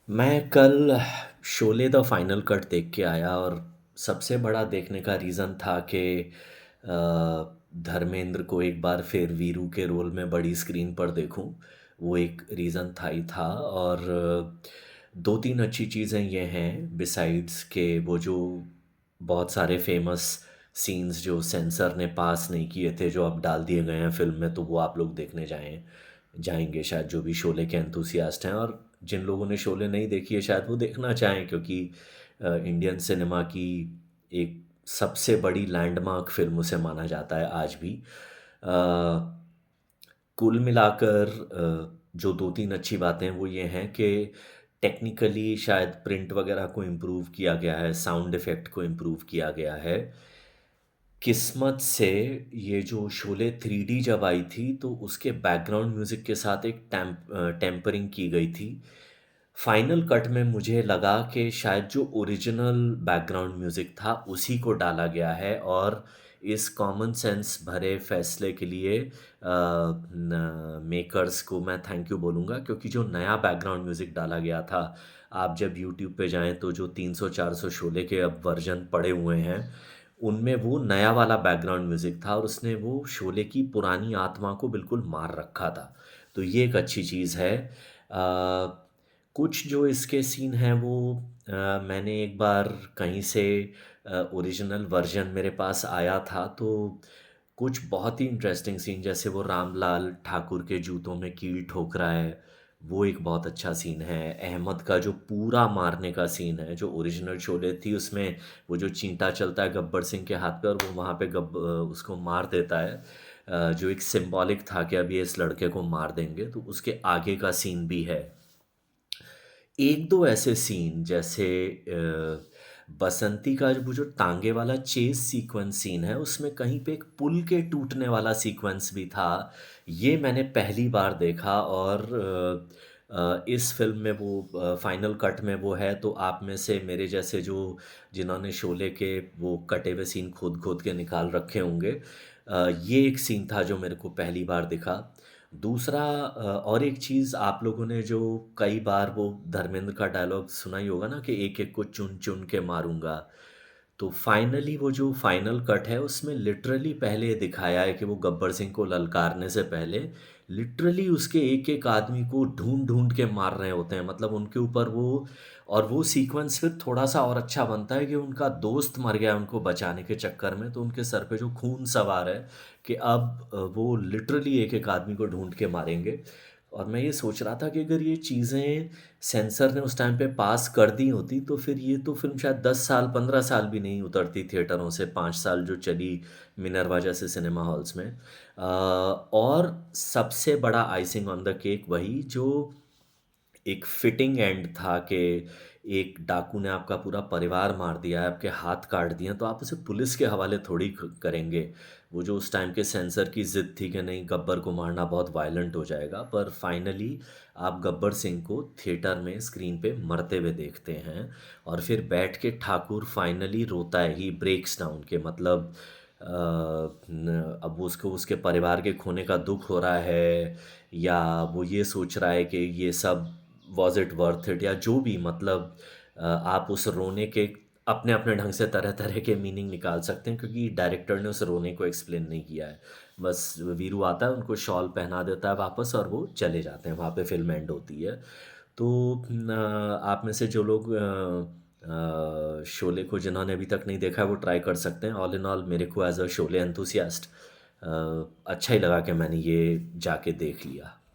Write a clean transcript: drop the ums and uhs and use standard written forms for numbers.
मैं कल Sholay the final cut देख के आया और सबसे बड़ा देखने का रीज़न था कि धर्मेंद्र को एक बार फिर वीरू के रोल में बड़ी स्क्रीन पर देखूं। वो एक रीज़न था ही था। और दो तीन अच्छी चीज़ें ये हैं बिसाइड्स के वो जो बहुत सारे फेमस सीन्स जो सेंसर ने पास नहीं किए थे जो अब डाल दिए गए हैं फिल्म में, तो वो आप लोग देखने जाएंगे शायद, जो भी शोले के एंथुसियास्ट हैं। और जिन लोगों ने शोले नहीं देखी है शायद वो देखना चाहें, क्योंकि इंडियन सिनेमा की एक सबसे बड़ी लैंडमार्क फिल्म उसे माना जाता है आज भी। कुल मिलाकर जो दो तीन अच्छी बातें वो ये हैं कि टेक्निकली शायद प्रिंट वगैरह को इम्प्रूव किया गया है, साउंड इफ़ेक्ट को इम्प्रूव किया गया है। किस्मत से ये जो शोले 3D जब आई थी तो उसके बैकग्राउंड म्यूज़िक के साथ एक टेम्परिंग की गई थी। फाइनल कट में मुझे लगा कि शायद जो ओरिजिनल बैकग्राउंड म्यूज़िक था उसी को डाला गया है, और इस कॉमन सेंस भरे फैसले के लिए मेकर्स को मैं थैंक यू बोलूँगा, क्योंकि जो नया बैकग्राउंड म्यूज़िक डाला गया था, आप जब यूट्यूब पे जाएं तो जो 300-400 शोले के अब वर्जन पड़े हुए हैं उनमें वो नया वाला बैकग्राउंड म्यूज़िक था और उसने वो शोले की पुरानी आत्मा को बिल्कुल मार रखा था। तो ये एक अच्छी चीज़ है। कुछ जो इसके सीन हैं वो मैंने एक बार कहीं से ओरिजिनल वर्जन मेरे पास आया था, तो कुछ बहुत ही इंटरेस्टिंग सीन, जैसे वो रामलाल ठाकुर के जूतों में कील ठोक रहा है, वो एक बहुत अच्छा सीन है। अहमद का जो पूरा मारने का सीन है, जो ओरिजिनल शोले थी उसमें वो जो चींटा चलता है गब्बर सिंह के हाथ पे और वो वहाँ पे उसको मार देता है, जो एक सिंबॉलिक था कि अब ये इस लड़के को मार देंगे, तो उसके आगे का सीन भी है। एक दो ऐसे सीन जैसे बसंती का वो जो टांगे वाला चेस सीक्वेंस सीन है उसमें कहीं पे एक पुल के टूटने वाला सीक्वेंस भी था। ये मैंने पहली बार देखा, और इस फिल्म में वो फाइनल कट में वो है, तो आप में से मेरे जैसे जो जिन्होंने शोले के वो कटे हुए सीन खोद खोद के निकाल रखे होंगे, ये एक सीन था जो मेरे को पहली बार दिखा। दूसरा और एक चीज़, आप लोगों ने जो कई बार वो धर्मेंद्र का डायलॉग सुना ही होगा ना कि एक एक को चुन चुन के मारूंगा, तो फाइनली वो जो फाइनल कट है उसमें लिटरली पहले दिखाया है कि वो गब्बर सिंह को ललकारने से पहले लिटरली उसके एक एक आदमी को ढूंढ ढूंढ के मार रहे होते हैं, मतलब उनके ऊपर वो। और वो सीक्वेंस फिर थोड़ा सा और अच्छा बनता है कि उनका दोस्त मर गया उनको बचाने के चक्कर में, तो उनके सर पे जो खून सवार है कि अब वो लिटरली एक एक आदमी को ढूंढ के मारेंगे। और मैं ये सोच रहा था कि अगर ये चीज़ें सेंसर ने उस टाइम पे पास कर दी होती तो फिर ये तो फिल्म शायद 10 साल 15 साल भी नहीं उतरती थिएटरों से, 5 साल जो चली मिनरवा जैसे सिनेमा हॉल्स में। और सबसे बड़ा आइसिंग ऑन द केक वही जो एक फिटिंग एंड था कि एक डाकू ने आपका पूरा परिवार मार दिया है, आपके हाथ काट दिए हैं, तो आप उसे पुलिस के हवाले थोड़ी करेंगे। वो जो उस टाइम के सेंसर की जिद थी कि नहीं गब्बर को मारना बहुत वायलेंट हो जाएगा, पर फाइनली आप गब्बर सिंह को थिएटर में स्क्रीन पे मरते हुए देखते हैं। और फिर बैठ के ठाकुर फाइनली रोता है, ही ब्रेक्स डाउन के मतलब अब वो उसको उसके परिवार के खोने का दुख हो रहा है, या वो ये सोच रहा है कि ये सब वॉज इट वर्थ इट, या जो भी, मतलब आप उस रोने के अपने अपने ढंग से तरह तरह के मीनिंग निकाल सकते हैं, क्योंकि डायरेक्टर ने उस रोने को एक्सप्लेन नहीं किया है। बस वीरू आता है, उनको शॉल पहना देता है वापस और वो चले जाते हैं, वहाँ पे फिल्म एंड होती है। तो आप में से जो लोग शोले को जिन्होंने अभी तक नहीं देखा है वो ट्राई कर सकते हैं। ऑल इन ऑल मेरे को एज अ शोले एंथुसियास्ट अच्छा ही लगा कि मैंने ये जाके देख लिया।